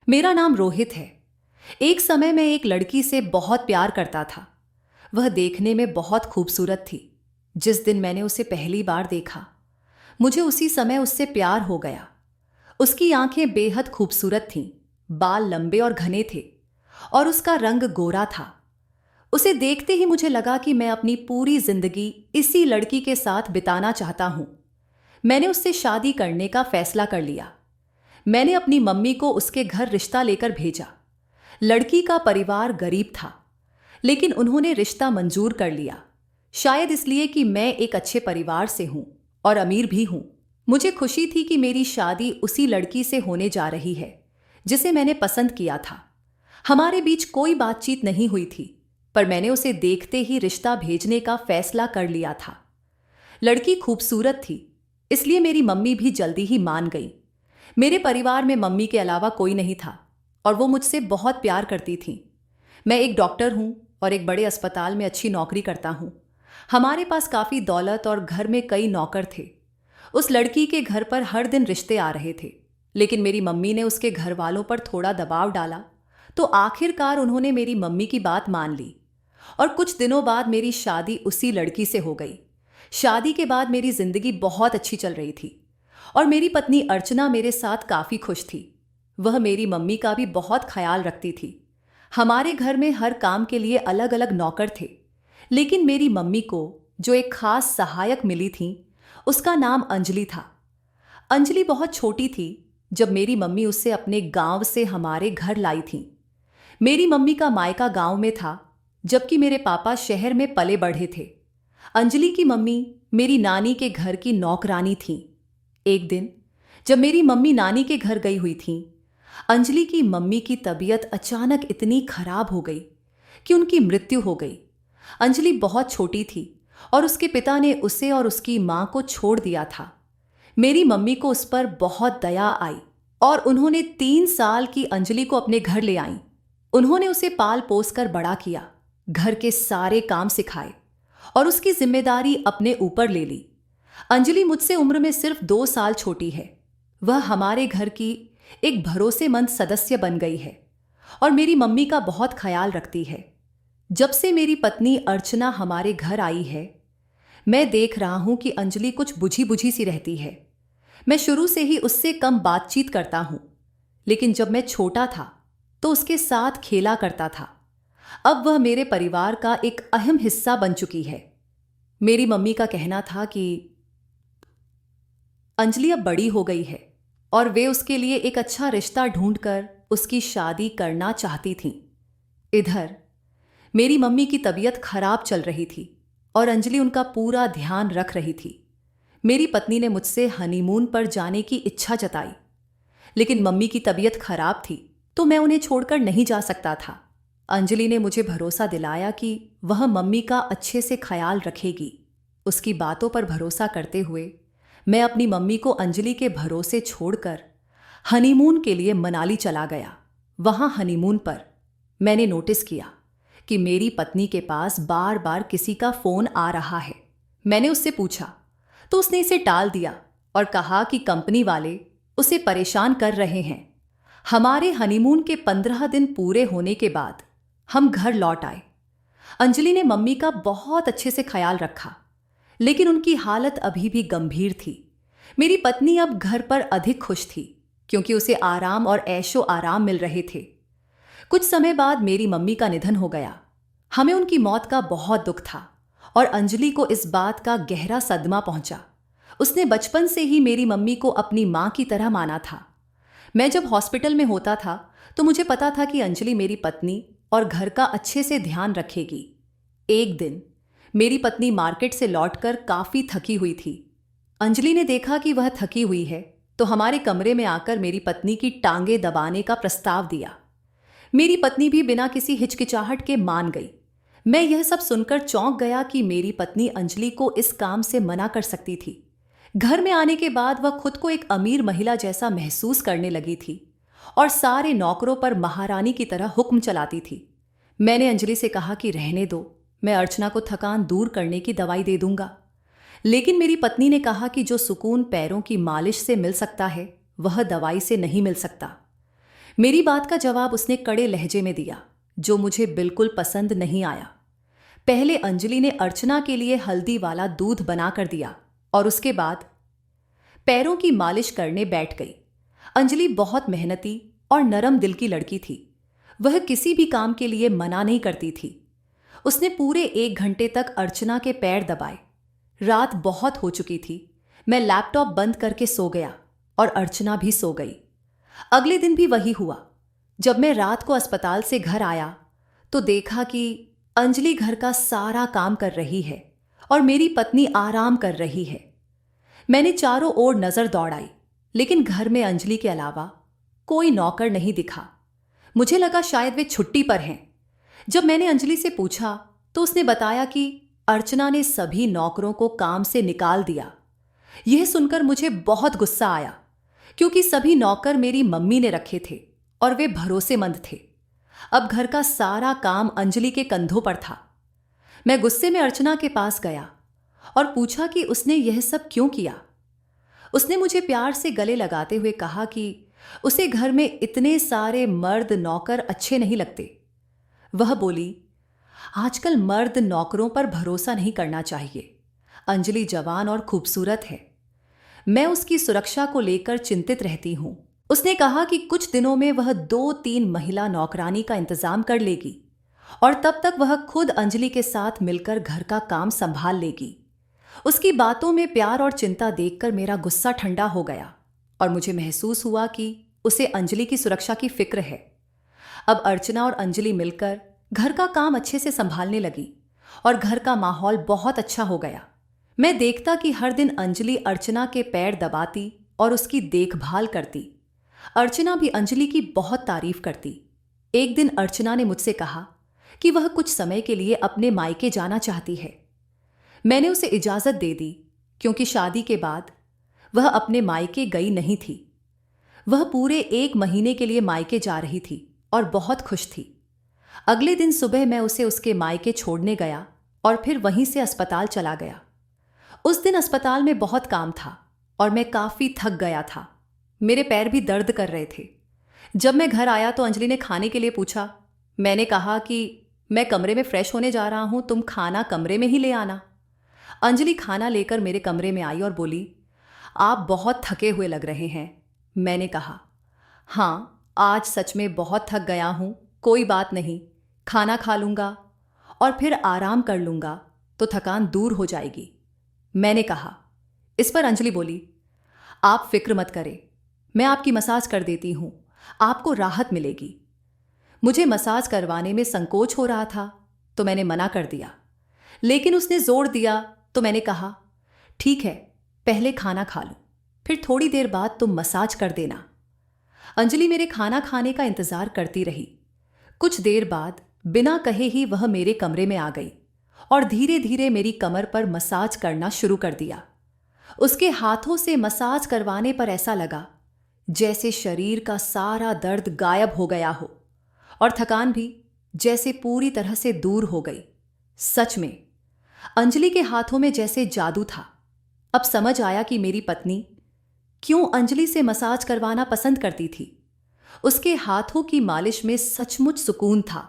मेरा नाम रोहित है। एक समय मैं एक लड़की से बहुत प्यार करता था। वह देखने में बहुत खूबसूरत थी। जिस दिन मैंने उसे पहली बार देखा, मुझे उसी समय उससे प्यार हो गया। उसकी आंखें बेहद खूबसूरत थीं, बाल लंबे और घने थे और उसका रंग गोरा था। उसे देखते ही मुझे लगा कि मैं अपनी पूरी जिंदगी इसी लड़की के साथ बिताना चाहता हूं। मैंने उससे शादी करने का फैसला कर लिया। मैंने अपनी मम्मी को उसके घर रिश्ता लेकर भेजा। लड़की का परिवार गरीब था, लेकिन उन्होंने रिश्ता मंजूर कर लिया। शायद इसलिए कि मैं एक अच्छे परिवार से हूं और अमीर भी हूं। मुझे खुशी थी कि मेरी शादी उसी लड़की से होने जा रही है जिसे मैंने पसंद किया था। हमारे बीच कोई बातचीत नहीं हुई थी, पर मैंने उसे देखते ही रिश्ता भेजने का फैसला कर लिया था। लड़की खूबसूरत थी, इसलिए मेरी मम्मी भी जल्दी ही मान गई। मेरे परिवार में मम्मी के अलावा कोई नहीं था और वो मुझसे बहुत प्यार करती थीं। मैं एक डॉक्टर हूँ और एक बड़े अस्पताल में अच्छी नौकरी करता हूँ। हमारे पास काफ़ी दौलत और घर में कई नौकर थे। उस लड़की के घर पर हर दिन रिश्ते आ रहे थे, लेकिन मेरी मम्मी ने उसके घर वालों पर थोड़ा दबाव डाला, तो आखिरकार उन्होंने मेरी मम्मी की बात मान ली और कुछ दिनों बाद मेरी शादी उसी लड़की से हो गई। शादी के बाद मेरी जिंदगी बहुत अच्छी चल रही थी और मेरी पत्नी अर्चना मेरे साथ काफ़ी खुश थी। वह मेरी मम्मी का भी बहुत ख्याल रखती थी। हमारे घर में हर काम के लिए अलग अलग नौकर थे, लेकिन मेरी मम्मी को जो एक खास सहायक मिली थी, उसका नाम अंजलि था। अंजलि बहुत छोटी थी जब मेरी मम्मी उसे अपने गांव से हमारे घर लाई थी। मेरी मम्मी का मायका गांव में था, जबकि मेरे पापा शहर में पले बढ़े थे। अंजलि की मम्मी मेरी नानी के घर की नौकरानी थी। एक दिन जब मेरी मम्मी नानी के घर गई हुई थी, अंजलि की मम्मी की तबीयत अचानक इतनी खराब हो गई कि उनकी मृत्यु हो गई। अंजलि बहुत छोटी थी और उसके पिता ने उसे और उसकी मां को छोड़ दिया था। मेरी मम्मी को उस पर बहुत दया आई और उन्होंने 3 साल की अंजलि को अपने घर ले आई। उन्होंने उसे पाल पोस कर बड़ा किया, घर के सारे काम सिखाए और उसकी जिम्मेदारी अपने ऊपर ले ली। अंजलि मुझसे उम्र में सिर्फ 2 साल छोटी है। वह हमारे घर की एक भरोसेमंद सदस्य बन गई है और मेरी मम्मी का बहुत ख्याल रखती है। जब से मेरी पत्नी अर्चना हमारे घर आई है, मैं देख रहा हूं कि अंजलि कुछ बुझी बुझी सी रहती है। मैं शुरू से ही उससे कम बातचीत करता हूं, लेकिन जब मैं छोटा था तो उसके साथ खेला करता था। अब वह मेरे परिवार का एक अहम हिस्सा बन चुकी है। मेरी मम्मी का कहना था कि अंजलि अब बड़ी हो गई है और वे उसके लिए एक अच्छा रिश्ता ढूंढकर उसकी शादी करना चाहती थीं। इधर मेरी मम्मी की तबीयत खराब चल रही थी और अंजलि उनका पूरा ध्यान रख रही थी। मेरी पत्नी ने मुझसे हनीमून पर जाने की इच्छा जताई, लेकिन मम्मी की तबीयत खराब थी तो मैं उन्हें छोड़कर नहीं जा सकता था। अंजलि ने मुझे भरोसा दिलाया कि वह मम्मी का अच्छे से ख्याल रखेगी। उसकी बातों पर भरोसा करते हुए मैं अपनी मम्मी को अंजलि के भरोसे छोड़कर हनीमून के लिए मनाली चला गया। वहां हनीमून पर मैंने नोटिस किया कि मेरी पत्नी के पास बार बार किसी का फोन आ रहा है। मैंने उससे पूछा तो उसने इसे टाल दिया और कहा कि कंपनी वाले उसे परेशान कर रहे हैं। हमारे हनीमून के 15 दिन पूरे होने के बाद हम घर लौट आए। अंजलि ने मम्मी का बहुत अच्छे से ख्याल रखा, लेकिन उनकी हालत अभी भी गंभीर थी। मेरी पत्नी अब घर पर अधिक खुश थी क्योंकि उसे आराम और ऐशो आराम मिल रहे थे। कुछ समय बाद मेरी मम्मी का निधन हो गया। हमें उनकी मौत का बहुत दुख था और अंजलि को इस बात का गहरा सदमा पहुंचा। उसने बचपन से ही मेरी मम्मी को अपनी मां की तरह माना था। मैं जब हॉस्पिटल में होता था तो मुझे पता था कि अंजलि मेरी पत्नी और घर का अच्छे से ध्यान रखेगी। एक दिन मेरी पत्नी मार्केट से लौटकर काफी थकी हुई थी। अंजलि ने देखा कि वह थकी हुई है तो हमारे कमरे में आकर मेरी पत्नी की टांगें दबाने का प्रस्ताव दिया। मेरी पत्नी भी बिना किसी हिचकिचाहट के मान गई। मैं यह सब सुनकर चौंक गया कि मेरी पत्नी अंजलि को इस काम से मना कर सकती थी। घर में आने के बाद वह खुद को एक अमीर महिला जैसा महसूस करने लगी थी और सारे नौकरों पर महारानी की तरह हुक्म चलाती थी। मैंने अंजलि से कहा कि रहने दो, मैं अर्चना को थकान दूर करने की दवाई दे दूंगा। लेकिन मेरी पत्नी ने कहा कि जो सुकून पैरों की मालिश से मिल सकता है वह दवाई से नहीं मिल सकता। मेरी बात का जवाब उसने कड़े लहजे में दिया, जो मुझे बिल्कुल पसंद नहीं आया। पहले अंजलि ने अर्चना के लिए हल्दी वाला दूध बनाकर दिया और उसके बाद पैरों की मालिश करने बैठ गई। अंजलि बहुत मेहनती और नरम दिल की लड़की थी। वह किसी भी काम के लिए मना नहीं करती थी। उसने पूरे 1 घंटे तक अर्चना के पैर दबाए। रात बहुत हो चुकी थी। मैं लैपटॉप बंद करके सो गया और अर्चना भी सो गई। अगले दिन भी वही हुआ। जब मैं रात को अस्पताल से घर आया तो देखा कि अंजलि घर का सारा काम कर रही है और मेरी पत्नी आराम कर रही है। मैंने चारों ओर नजर दौड़ाई, लेकिन घर में अंजलि के अलावा कोई नौकर नहीं दिखा। मुझे लगा शायद वे छुट्टी पर हैं। जब मैंने अंजलि से पूछा तो उसने बताया कि अर्चना ने सभी नौकरों को काम से निकाल दिया। यह सुनकर मुझे बहुत गुस्सा आया, क्योंकि सभी नौकर मेरी मम्मी ने रखे थे और वे भरोसेमंद थे। अब घर का सारा काम अंजलि के कंधों पर था। मैं गुस्से में अर्चना के पास गया और पूछा कि उसने यह सब क्यों किया। उसने मुझे प्यार से गले लगाते हुए कहा कि उसे घर में इतने सारे मर्द नौकर अच्छे नहीं लगते। वह बोली, आजकल मर्द नौकरों पर भरोसा नहीं करना चाहिए। अंजलि जवान और खूबसूरत है। मैं उसकी सुरक्षा को लेकर चिंतित रहती हूं। उसने कहा कि कुछ दिनों में वह 2-3 महिला नौकरानी का इंतजाम कर लेगी और तब तक वह खुद अंजलि के साथ मिलकर घर का काम संभाल लेगी। उसकी बातों में प्यार और चिंता देखकर मेरा गुस्सा ठंडा हो गया और मुझे महसूस हुआ कि उसे अंजलि की सुरक्षा की फिक्र है। अब अर्चना और अंजलि मिलकर घर का काम अच्छे से संभालने लगी और घर का माहौल बहुत अच्छा हो गया। मैं देखता कि हर दिन अंजलि अर्चना के पैर दबाती और उसकी देखभाल करती। अर्चना भी अंजलि की बहुत तारीफ करती। एक दिन अर्चना ने मुझसे कहा कि वह कुछ समय के लिए अपने मायके जाना चाहती है। मैंने उसे इजाजत दे दी, क्योंकि शादी के बाद वह अपने मायके गई नहीं थी। वह पूरे 1 महीने के लिए मायके जा रही थी और बहुत खुश थी। अगले दिन सुबह मैं उसे उसके मायके छोड़ने गया और फिर वहीं से अस्पताल चला गया। उस दिन अस्पताल में बहुत काम था और मैं काफी थक गया था। मेरे पैर भी दर्द कर रहे थे। जब मैं घर आया तो अंजलि ने खाने के लिए पूछा। मैंने कहा कि मैं कमरे में फ्रेश होने जा रहा हूं, तुम खाना कमरे में ही ले आना। अंजलि खाना लेकर मेरे कमरे में आई और बोली, आप बहुत थके हुए लग रहे हैं। मैंने कहा, हाँ, आज सच में बहुत थक गया हूं। कोई बात नहीं, खाना खा लूंगा और फिर आराम कर लूंगा तो थकान दूर हो जाएगी। मैंने कहा। इस पर अंजलि बोली, आप फिक्र मत करें, मैं आपकी मसाज कर देती हूं, आपको राहत मिलेगी। मुझे मसाज करवाने में संकोच हो रहा था तो मैंने मना कर दिया, लेकिन उसने जोर दिया तो मैंने कहा, ठीक है, पहले खाना खा लूं, फिर थोड़ी देर बाद तुम मसाज कर देना। अंजलि मेरे खाना खाने का इंतजार करती रही। कुछ देर बाद बिना कहे ही वह मेरे कमरे में आ गई और धीरे धीरे मेरी कमर पर मसाज करना शुरू कर दिया। उसके हाथों से मसाज करवाने पर ऐसा लगा जैसे शरीर का सारा दर्द गायब हो गया हो और थकान भी जैसे पूरी तरह से दूर हो गई। सच में अंजलि के हाथों में जैसे जादू था। अब समझ आया कि मेरी पत्नी क्यों अंजलि से मसाज करवाना पसंद करती थी। उसके हाथों की मालिश में सचमुच सुकून था।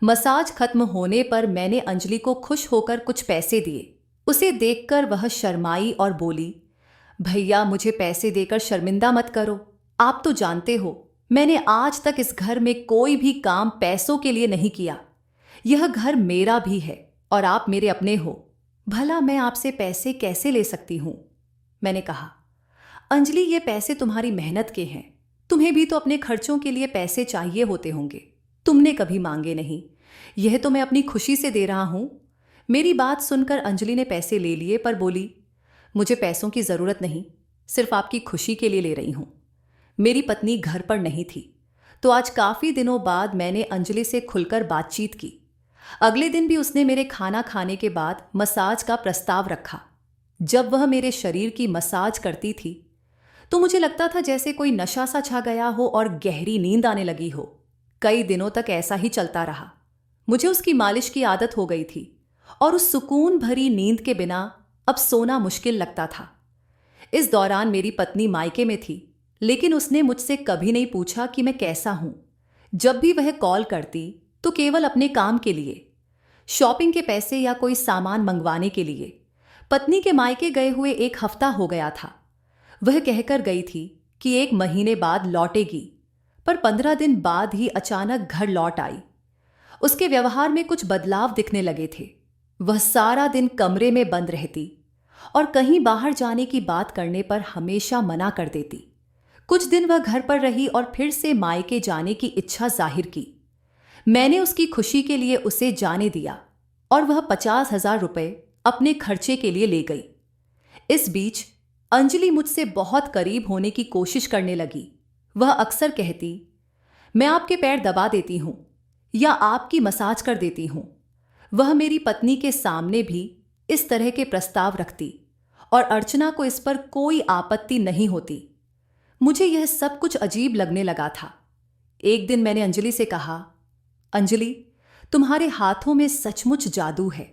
मसाज खत्म होने पर मैंने अंजलि को खुश होकर कुछ पैसे दिए। उसे देखकर वह शर्माई और बोली, भैया, मुझे पैसे देकर शर्मिंदा मत करो। आप तो जानते हो मैंने आज तक इस घर में कोई भी काम पैसों के लिए नहीं किया। यह घर मेरा भी है और आप मेरे अपने हो। भला मैं आपसे पैसे कैसे ले सकती हूं? मैंने कहा, अंजलि, ये पैसे तुम्हारी मेहनत के हैं। तुम्हें भी तो अपने खर्चों के लिए पैसे चाहिए होते होंगे। तुमने कभी मांगे नहीं। यह तो मैं अपनी खुशी से दे रहा हूं। मेरी बात सुनकर अंजलि ने पैसे ले लिए पर बोली, मुझे पैसों की जरूरत नहीं, सिर्फ आपकी खुशी के लिए ले रही हूं। मेरी पत्नी घर पर नहीं थी तो आज काफी दिनों बाद मैंने अंजलि से खुलकर बातचीत की। अगले दिन भी उसने मेरे खाना खाने के बाद मसाज का प्रस्ताव रखा। जब वह मेरे शरीर की मसाज करती थी तो मुझे लगता था जैसे कोई नशा सा छा गया हो और गहरी नींद आने लगी हो। कई दिनों तक ऐसा ही चलता रहा। मुझे उसकी मालिश की आदत हो गई थी और उस सुकून भरी नींद के बिना अब सोना मुश्किल लगता था। इस दौरान मेरी पत्नी मायके में थी, लेकिन उसने मुझसे कभी नहीं पूछा कि मैं कैसा हूं। जब भी वह कॉल करती तो केवल अपने काम के लिए, शॉपिंग के पैसे या कोई सामान मंगवाने के लिए। पत्नी के मायके गए हुए 1 हफ्ता हो गया था। वह कहकर गई थी कि 1 महीने बाद लौटेगी, पर 15 दिन बाद ही अचानक घर लौट आई। उसके व्यवहार में कुछ बदलाव दिखने लगे थे। वह सारा दिन कमरे में बंद रहती और कहीं बाहर जाने की बात करने पर हमेशा मना कर देती। कुछ दिन वह घर पर रही और फिर से मायके जाने की इच्छा जाहिर की। मैंने उसकी खुशी के लिए उसे जाने दिया और वह 50,000 रुपए अपने खर्चे के लिए ले गई। इस बीच अंजलि मुझसे बहुत करीब होने की कोशिश करने लगी। वह अक्सर कहती, मैं आपके पैर दबा देती हूं या आपकी मसाज कर देती हूं। वह मेरी पत्नी के सामने भी इस तरह के प्रस्ताव रखती और अर्चना को इस पर कोई आपत्ति नहीं होती। मुझे यह सब कुछ अजीब लगने लगा था। एक दिन मैंने अंजलि से कहा, अंजलि, तुम्हारे हाथों में सचमुच जादू है।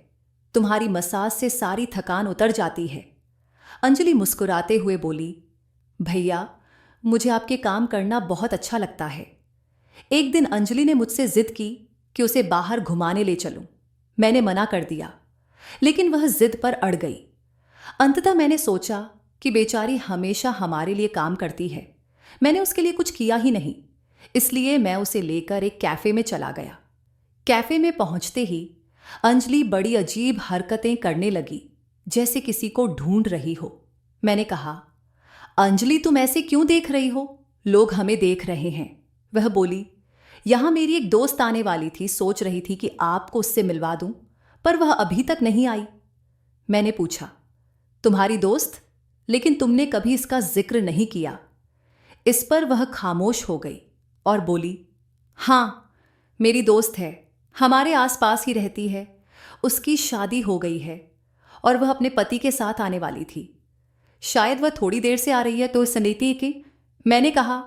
तुम्हारी मसाज से सारी थकान उतर जाती है। अंजलि मुस्कुराते हुए बोली, भैया, मुझे आपके काम करना बहुत अच्छा लगता है। एक दिन अंजलि ने मुझसे जिद की कि उसे बाहर घुमाने ले चलूं। मैंने मना कर दिया, लेकिन वह जिद पर अड़ गई। अंततः मैंने सोचा कि बेचारी हमेशा हमारे लिए काम करती है, मैंने उसके लिए कुछ किया ही नहीं, इसलिए मैं उसे लेकर एक कैफे में चला गया। कैफे में पहुंचते ही अंजलि बड़ी अजीब हरकतें करने लगी, जैसे किसी को ढूंढ रही हो। मैंने कहा, अंजलि, तुम ऐसे क्यों देख रही हो? लोग हमें देख रहे हैं। वह बोली, यहां मेरी एक दोस्त आने वाली थी, सोच रही थी कि आपको उससे मिलवा दूं, पर वह अभी तक नहीं आई। मैंने पूछा, तुम्हारी दोस्त? लेकिन तुमने कभी इसका जिक्र नहीं किया। इस पर वह खामोश हो गई और बोली, हां, मेरी दोस्त है, हमारे आसपास ही रहती है। उसकी शादी हो गई है और वह अपने पति के साथ आने वाली थी। शायद वह थोड़ी देर से आ रही है, तो सन्निधि की। मैंने कहा,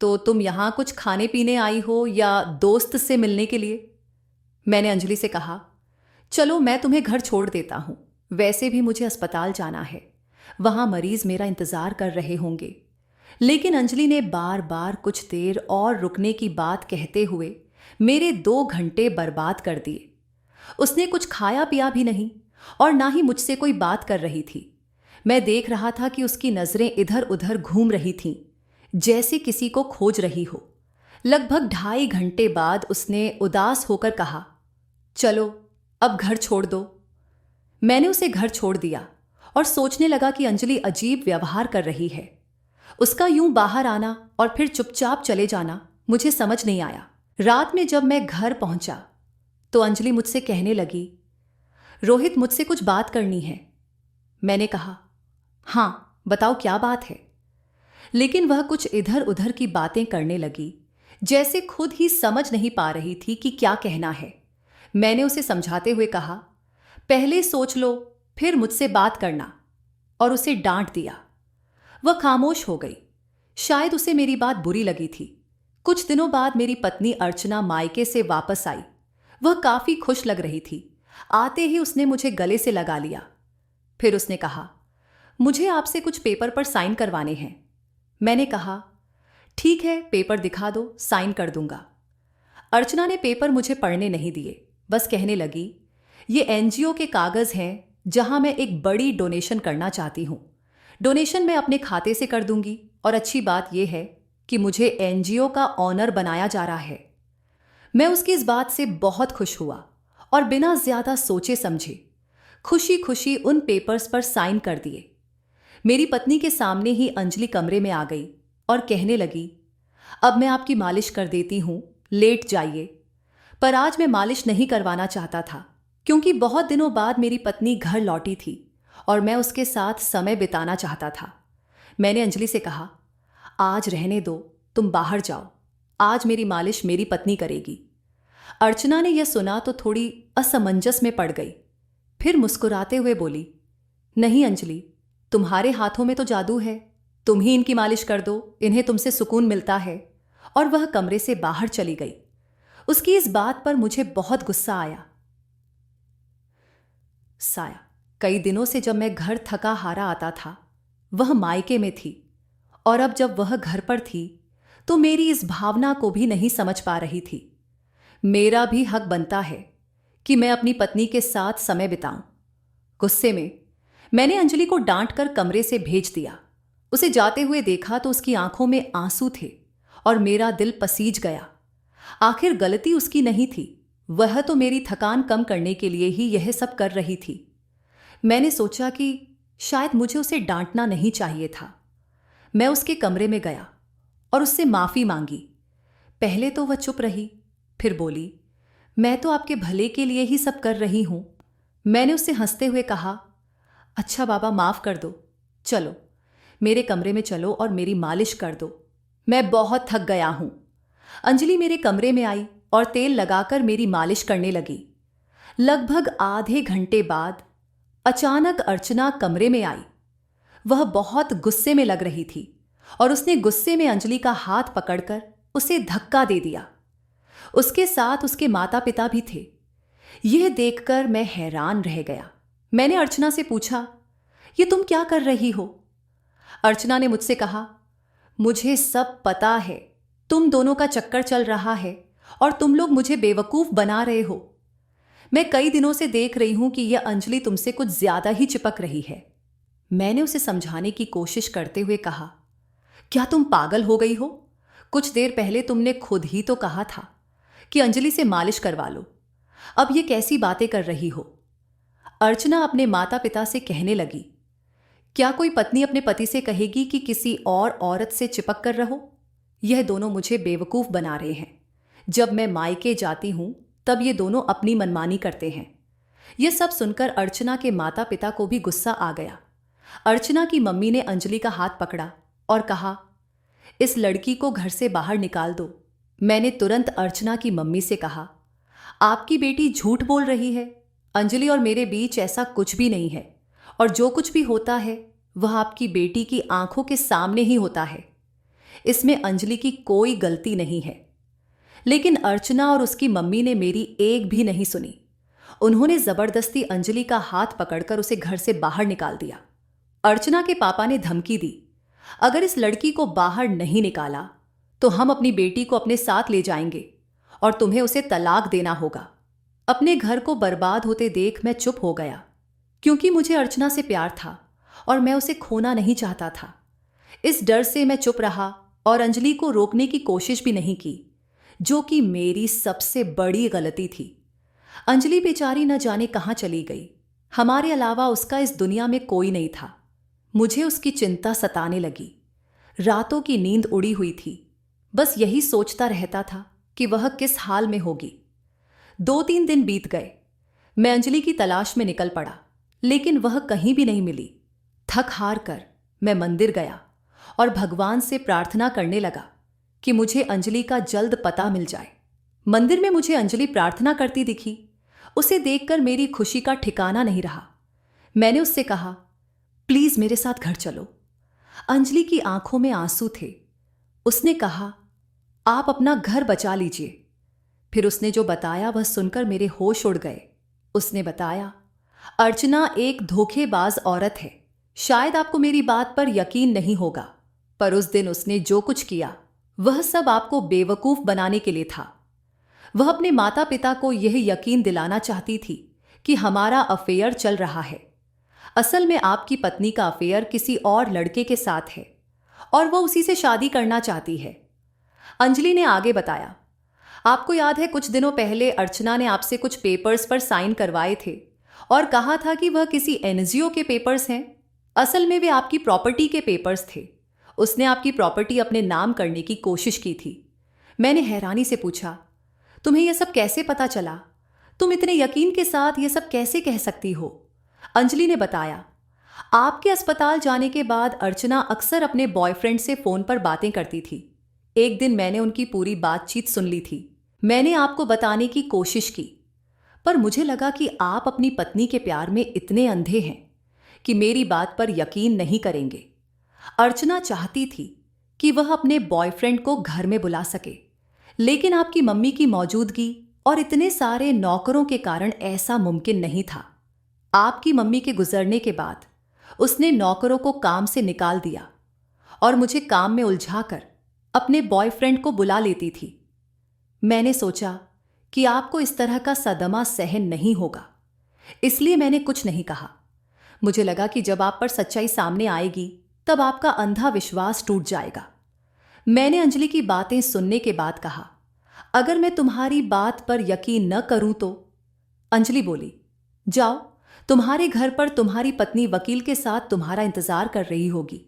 तो तुम यहां कुछ खाने पीने आई हो या दोस्त से मिलने के लिए? मैंने अंजलि से कहा, चलो मैं तुम्हें घर छोड़ देता हूं, वैसे भी मुझे अस्पताल जाना है, वहां मरीज मेरा इंतजार कर रहे होंगे। लेकिन अंजलि ने बार बार कुछ देर और रुकने की बात कहते हुए मेरे 2 घंटे बर्बाद कर दिए। उसने कुछ खाया पिया भी नहीं और ना ही मुझसे कोई बात कर रही थी। मैं देख रहा था कि उसकी नजरें इधर उधर घूम रही थीं, जैसे किसी को खोज रही हो। लगभग 2.5 घंटे बाद उसने उदास होकर कहा, चलो अब घर छोड़ दो। मैंने उसे घर छोड़ दिया और सोचने लगा कि अंजलि अजीब व्यवहार कर रही है। उसका यूं बाहर आना और फिर चुपचाप चले जाना मुझे समझ नहीं आया। रात में जब मैं घर पहुंचा तो अंजलि मुझसे कहने लगी, रोहित, मुझसे कुछ बात करनी है। मैंने कहा, हां, बताओ क्या बात है। लेकिन वह कुछ इधर उधर की बातें करने लगी, जैसे खुद ही समझ नहीं पा रही थी कि क्या कहना है। मैंने उसे समझाते हुए कहा, पहले सोच लो फिर मुझसे बात करना, और उसे डांट दिया। वह खामोश हो गई। शायद उसे मेरी बात बुरी लगी थी। कुछ दिनों बाद मेरी पत्नी अर्चना मायके से वापस आई। वह काफी खुश लग रही थी। आते ही उसने मुझे गले से लगा लिया। फिर उसने कहा, मुझे आपसे कुछ पेपर पर साइन करवाने हैं। मैंने कहा, ठीक है, पेपर दिखा दो, साइन कर दूंगा। अर्चना ने पेपर मुझे पढ़ने नहीं दिए, बस कहने लगी, ये एनजीओ के कागज हैं जहां मैं एक बड़ी डोनेशन करना चाहती हूं। डोनेशन मैं अपने खाते से कर दूंगी और अच्छी बात यह है कि मुझे एनजीओ का ऑनर बनाया जा रहा है। मैं उसकी इस बात से बहुत खुश हुआ और बिना ज्यादा सोचे समझे खुशी खुशी उन पेपर्स पर साइन कर दिए। मेरी पत्नी के सामने ही अंजलि कमरे में आ गई और कहने लगी, अब मैं आपकी मालिश कर देती हूं, लेट जाइए। पर आज मैं मालिश नहीं करवाना चाहता था, क्योंकि बहुत दिनों बाद मेरी पत्नी घर लौटी थी और मैं उसके साथ समय बिताना चाहता था। मैंने अंजलि से कहा, आज रहने दो, तुम बाहर जाओ, आज मेरी मालिश मेरी पत्नी करेगी। अर्चना ने यह सुना तो थोड़ी असमंजस में पड़ गई। फिर मुस्कुराते हुए बोली, नहीं अंजलि, तुम्हारे हाथों में तो जादू है, तुम ही इनकी मालिश कर दो, इन्हें तुमसे सुकून मिलता है। और वह कमरे से बाहर चली गई। उसकी इस बात पर मुझे बहुत गुस्सा आया। कई दिनों से जब मैं घर थका हारा आता था, वह मायके में थी और अब जब वह घर पर थी तो मेरी इस भावना को भी नहीं समझ पा रही थी। मेरा भी हक बनता है कि मैं अपनी पत्नी के साथ समय बिताऊं। गुस्से में मैंने अंजलि को डांट कर कमरे से भेज दिया। उसे जाते हुए देखा तो उसकी आंखों में आंसू थे और मेरा दिल पसीज गया। आखिर गलती उसकी नहीं थी, वह तो मेरी थकान कम करने के लिए ही यह सब कर रही थी। मैंने सोचा कि शायद मुझे उसे डांटना नहीं चाहिए था। मैं उसके कमरे में गया और उससे माफी मांगी। पहले तो वह चुप रही, फिर बोली, मैं तो आपके भले के लिए ही सब कर रही हूं। मैंने उससे हंसते हुए कहा, अच्छा बाबा, माफ कर दो। चलो मेरे कमरे में चलो और मेरी मालिश कर दो, मैं बहुत थक गया हूं। अंजलि मेरे कमरे में आई और तेल लगाकर मेरी मालिश करने लगी। लगभग आधे घंटे बाद अचानक अर्चना कमरे में आई। वह बहुत गुस्से में लग रही थी और उसने गुस्से में अंजलि का हाथ पकड़कर उसे धक्का दे दिया। उसके साथ उसके माता पिता भी थे। यह देखकर मैं हैरान रह गया। मैंने अर्चना से पूछा, ये तुम क्या कर रही हो? अर्चना ने मुझसे कहा, मुझे सब पता है, तुम दोनों का चक्कर चल रहा है और तुम लोग मुझे बेवकूफ बना रहे हो। मैं कई दिनों से देख रही हूं कि यह अंजलि तुमसे कुछ ज्यादा ही चिपक रही है। मैंने उसे समझाने की कोशिश करते हुए कहा, क्या तुम पागल हो गई हो? कुछ देर पहले तुमने खुद ही तो कहा था कि अंजलि से मालिश करवा लो। अब ये कैसी बातें कर रही हो? अर्चना अपने माता पिता से कहने लगी, क्या कोई पत्नी अपने पति से कहेगी कि किसी और औरत से चिपक कर रहो? यह दोनों मुझे बेवकूफ बना रहे हैं। जब मैं मायके जाती हूं तब ये दोनों अपनी मनमानी करते हैं। यह सब सुनकर अर्चना के माता पिता को भी गुस्सा आ गया। अर्चना की मम्मी ने अंजलि का हाथ पकड़ा और कहा, इस लड़की को घर से बाहर निकाल दो। मैंने तुरंत अर्चना की मम्मी से कहा, आपकी बेटी झूठ बोल रही है। अंजलि और मेरे बीच ऐसा कुछ भी नहीं है और जो कुछ भी होता है वह आपकी बेटी की आंखों के सामने ही होता है। इसमें अंजलि की कोई गलती नहीं है। लेकिन अर्चना और उसकी मम्मी ने मेरी एक भी नहीं सुनी। उन्होंने जबरदस्ती अंजलि का हाथ पकड़कर उसे घर से बाहर निकाल दिया। अर्चना के पापा ने धमकी दी, अगर इस लड़की को बाहर नहीं निकाला तो हम अपनी बेटी को अपने साथ ले जाएंगे और तुम्हें उसे तलाक देना होगा। अपने घर को बर्बाद होते देख मैं चुप हो गया, क्योंकि मुझे अर्चना से प्यार था और मैं उसे खोना नहीं चाहता था। इस डर से मैं चुप रहा और अंजलि को रोकने की कोशिश भी नहीं की, जो कि मेरी सबसे बड़ी गलती थी। अंजलि बेचारी न जाने कहां चली गई। हमारे अलावा उसका इस दुनिया में कोई नहीं था। मुझे उसकी चिंता सताने लगी। रातों की नींद उड़ी हुई थी। बस यही सोचता रहता था कि वह किस हाल में होगी। 2-3 दिन बीत गए। मैं अंजलि की तलाश में निकल पड़ा, लेकिन वह कहीं भी नहीं मिली। थक हार कर मैं मंदिर गया और भगवान से प्रार्थना करने लगा कि मुझे अंजलि का जल्द पता मिल जाए। मंदिर में मुझे अंजलि प्रार्थना करती दिखी। उसे देखकर मेरी खुशी का ठिकाना नहीं रहा। मैंने उससे कहा, प्लीज मेरे साथ घर चलो। अंजलि की आंखों में आंसू थे। उसने कहा, आप अपना घर बचा लीजिए। फिर उसने जो बताया वह सुनकर मेरे होश उड़ गए। उसने बताया, अर्चना एक धोखेबाज औरत है। शायद आपको मेरी बात पर यकीन नहीं होगा, पर उस दिन उसने जो कुछ किया वह सब आपको बेवकूफ बनाने के लिए था। वह अपने माता पिता को यह यकीन दिलाना चाहती थी कि हमारा अफेयर चल रहा है। असल में आपकी पत्नी का अफेयर किसी और लड़के के साथ है और वह उसी से शादी करना चाहती है। अंजलि ने आगे बताया, आपको याद है कुछ दिनों पहले अर्चना ने आपसे कुछ पेपर्स पर साइन करवाए थे और कहा था कि वह किसी एनजीओ के पेपर्स हैं। असल में वे आपकी प्रॉपर्टी के पेपर्स थे। उसने आपकी प्रॉपर्टी अपने नाम करने की कोशिश की थी। मैंने हैरानी से पूछा, तुम्हें यह सब कैसे पता चला? तुम इतने यकीन के साथ यह सब कैसे कह सकती हो? अंजलि ने बताया, आपके अस्पताल जाने के बाद अर्चना अक्सर अपने बॉयफ्रेंड से फोन पर बातें करती थी। एक दिन मैंने उनकी पूरी बातचीत सुन ली थी। मैंने आपको बताने की कोशिश की, पर मुझे लगा कि आप अपनी पत्नी के प्यार में इतने अंधे हैं कि मेरी बात पर यकीन नहीं करेंगे। अर्चना चाहती थी कि वह अपने बॉयफ्रेंड को घर में बुला सके, लेकिन आपकी मम्मी की मौजूदगी और इतने सारे नौकरों के कारण ऐसा मुमकिन नहीं था। आपकी मम्मी के गुजरने के बाद उसने नौकरों को काम से निकाल दिया और मुझे काम में उलझाकर अपने बॉयफ्रेंड को बुला लेती थी। मैंने सोचा कि आपको इस तरह का सदमा सहन नहीं होगा, इसलिए मैंने कुछ नहीं कहा। मुझे लगा कि जब आप पर सच्चाई सामने आएगी तब आपका अंधा विश्वास टूट जाएगा। मैंने अंजलि की बातें सुनने के बाद कहा, अगर मैं तुम्हारी बात पर यकीन न करूं तो? अंजलि बोली, जाओ, तुम्हारे घर पर तुम्हारी पत्नी वकील के साथ तुम्हारा इंतजार कर रही होगी।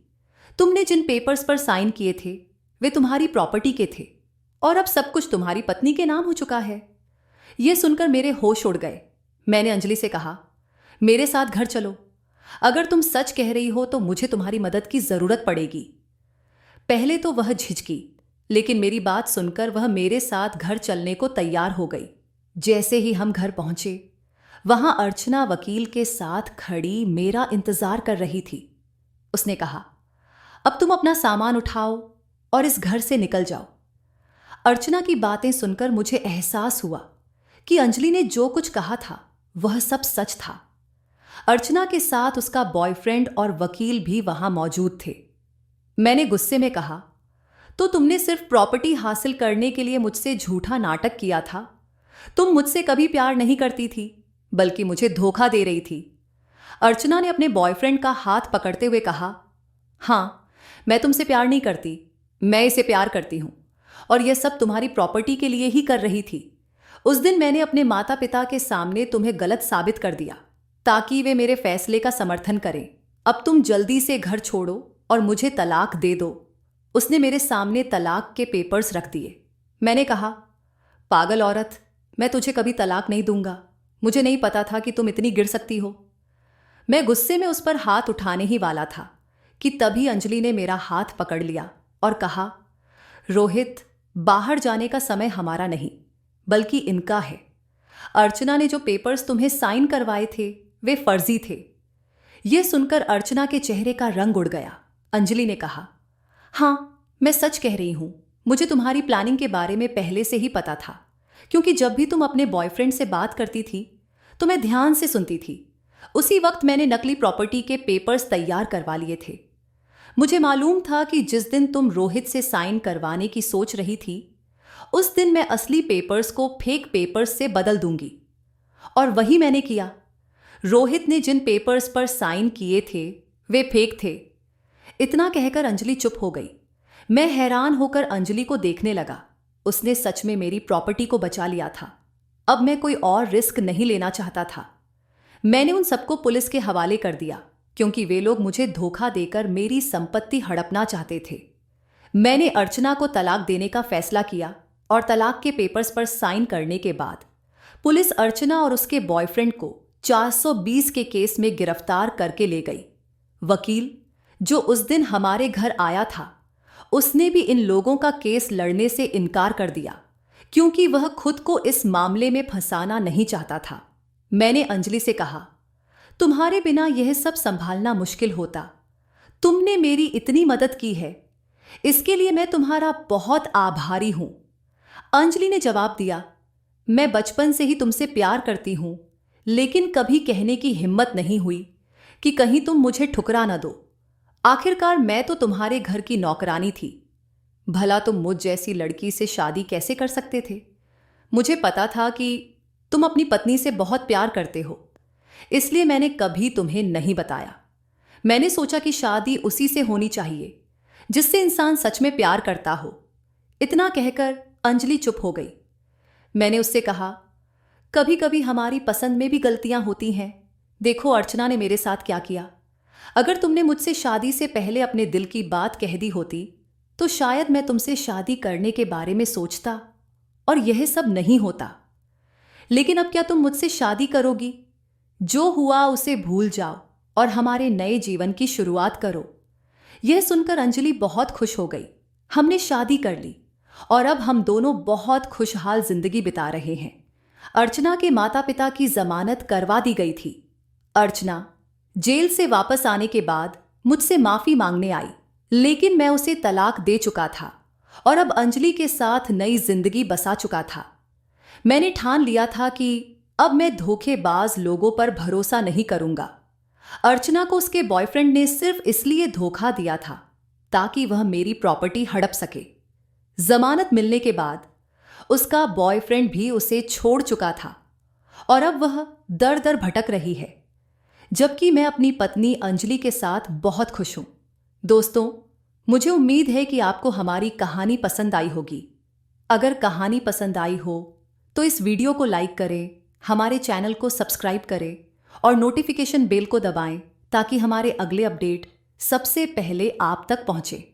तुमने जिन पेपर्स पर साइन किए थे वे तुम्हारी प्रॉपर्टी के थे और अब सब कुछ तुम्हारी पत्नी के नाम हो चुका है। यह सुनकर मेरे होश उड़ गए। मैंने अंजलि से कहा, मेरे साथ घर चलो। अगर तुम सच कह रही हो तो मुझे तुम्हारी मदद की जरूरत पड़ेगी। पहले तो वह झिझकी, लेकिन मेरी बात सुनकर वह मेरे साथ घर चलने को तैयार हो गई। जैसे ही हम घर पहुंचे, वहां अर्चना वकील के साथ खड़ी मेरा इंतजार कर रही थी। उसने कहा, अब तुम अपना सामान उठाओ और इस घर से निकल जाओ। अर्चना की बातें सुनकर मुझे एहसास हुआ कि अंजलि ने जो कुछ कहा था वह सब सच था। अर्चना के साथ उसका बॉयफ्रेंड और वकील भी वहां मौजूद थे। मैंने गुस्से में कहा, तो तुमने सिर्फ प्रॉपर्टी हासिल करने के लिए मुझसे झूठा नाटक किया था? तुम मुझसे कभी प्यार नहीं करती थी, बल्कि मुझे धोखा दे रही थी। अर्चना ने अपने बॉयफ्रेंड का हाथ पकड़ते हुए कहा, हां, मैं तुमसे प्यार नहीं करती, मैं इसे प्यार करती हूं और यह सब तुम्हारी प्रॉपर्टी के लिए ही कर रही थी। उस दिन मैंने अपने माता पिता के सामने तुम्हें गलत साबित कर दिया ताकि वे मेरे फैसले का समर्थन करें। अब तुम जल्दी से घर छोड़ो और मुझे तलाक दे दो। उसने मेरे सामने तलाक के पेपर्स रख दिए। मैंने कहा, पागल औरत, मैं तुझे कभी तलाक नहीं दूंगा। मुझे नहीं पता था कि तुम इतनी गिर सकती हो। मैं गुस्से में उस पर हाथ उठाने ही वाला था कि तभी अंजलि ने मेरा हाथ पकड़ लिया और कहा, रोहित, बाहर जाने का समय हमारा नहीं बल्कि इनका है। अर्चना ने जो पेपर्स तुम्हें साइन करवाए थे वे फर्जी थे। यह सुनकर अर्चना के चेहरे का रंग उड़ गया। अंजलि ने कहा, हां, मैं सच कह रही हूं। मुझे तुम्हारी प्लानिंग के बारे में पहले से ही पता था, क्योंकि जब भी तुम अपने बॉयफ्रेंड से बात करती थी तो मैं ध्यान से सुनती थी। उसी वक्त मैंने नकली प्रॉपर्टी के पेपर्स तैयार करवा लिए थे। मुझे मालूम था कि जिस दिन तुम रोहित से साइन करवाने की सोच रही थी उस दिन मैं असली पेपर्स को फेक पेपर्स से बदल दूंगी, और वही मैंने किया। रोहित ने जिन पेपर्स पर साइन किए थे वे फेक थे। इतना कहकर अंजलि चुप हो गई। मैं हैरान होकर अंजलि को देखने लगा। उसने सच में मेरी प्रॉपर्टी को बचा लिया था। अब मैं कोई और रिस्क नहीं लेना चाहता था। मैंने उन सबको पुलिस के हवाले कर दिया, क्योंकि वे लोग मुझे धोखा देकर मेरी संपत्ति हड़पना चाहते थे। मैंने अर्चना को तलाक देने का फैसला किया और तलाक के पेपर्स पर साइन करने के बाद पुलिस अर्चना और उसके बॉयफ्रेंड को 420 के केस में गिरफ्तार करके ले गई। वकील, जो उस दिन हमारे घर आया था, उसने भी इन लोगों का केस लड़ने से इनकार कर दिया, क्योंकि वह खुद को इस मामले में फंसाना नहीं चाहता था। मैंने अंजलि से कहा, तुम्हारे बिना यह सब संभालना मुश्किल होता। तुमने मेरी इतनी मदद की है, इसके लिए मैं तुम्हारा बहुत आभारी हूं। अंजलि ने जवाब दिया, मैं बचपन से ही तुमसे प्यार करती हूं, लेकिन कभी कहने की हिम्मत नहीं हुई कि कहीं तुम मुझे ठुकरा न दो। आखिरकार मैं तो तुम्हारे घर की नौकरानी थी। भला तुम मुझ जैसी लड़की से शादी कैसे कर सकते थे? मुझे पता था कि तुम अपनी पत्नी से बहुत प्यार करते हो, इसलिए मैंने कभी तुम्हें नहीं बताया। मैंने सोचा कि शादी उसी से होनी चाहिए जिससे इंसान सच में प्यार करता हो। इतना कहकर अंजलि चुप हो गई। मैंने उससे कहा, कभी कभी हमारी पसंद में भी गलतियां होती हैं। देखो अर्चना ने मेरे साथ क्या किया। अगर तुमने मुझसे शादी से पहले अपने दिल की बात कह दी होती तो शायद मैं तुमसे शादी करने के बारे में सोचता और यह सब नहीं होता। लेकिन अब क्या तुम मुझसे शादी करोगी? जो हुआ उसे भूल जाओ और हमारे नए जीवन की शुरुआत करो। यह सुनकर अंजलि बहुत खुश हो गई। हमने शादी कर ली और अब हम दोनों बहुत खुशहाल जिंदगी बिता रहे हैं। अर्चना के माता पिता की जमानत करवा दी गई थी। अर्चना जेल से वापस आने के बाद मुझसे माफी मांगने आई, लेकिन मैं उसे तलाक दे चुका था और अब अंजलि के साथ नई जिंदगी बसा चुका था। मैंने ठान लिया था कि अब मैं धोखेबाज लोगों पर भरोसा नहीं करूंगा। अर्चना को उसके बॉयफ्रेंड ने सिर्फ इसलिए धोखा दिया था ताकि वह मेरी प्रॉपर्टी हड़प सके। जमानत मिलने के बाद उसका बॉयफ्रेंड भी उसे छोड़ चुका था और अब वह दर दर भटक रही है, जबकि मैं अपनी पत्नी अंजलि के साथ बहुत खुश हूं। दोस्तों, मुझे उम्मीद है कि आपको हमारी कहानी पसंद आई होगी। अगर कहानी पसंद आई हो तो इस वीडियो को लाइक करें, हमारे चैनल को सब्सक्राइब करें और नोटिफिकेशन बेल को दबाएं ताकि हमारे अगले अपडेट सबसे पहले आप तक पहुंचे।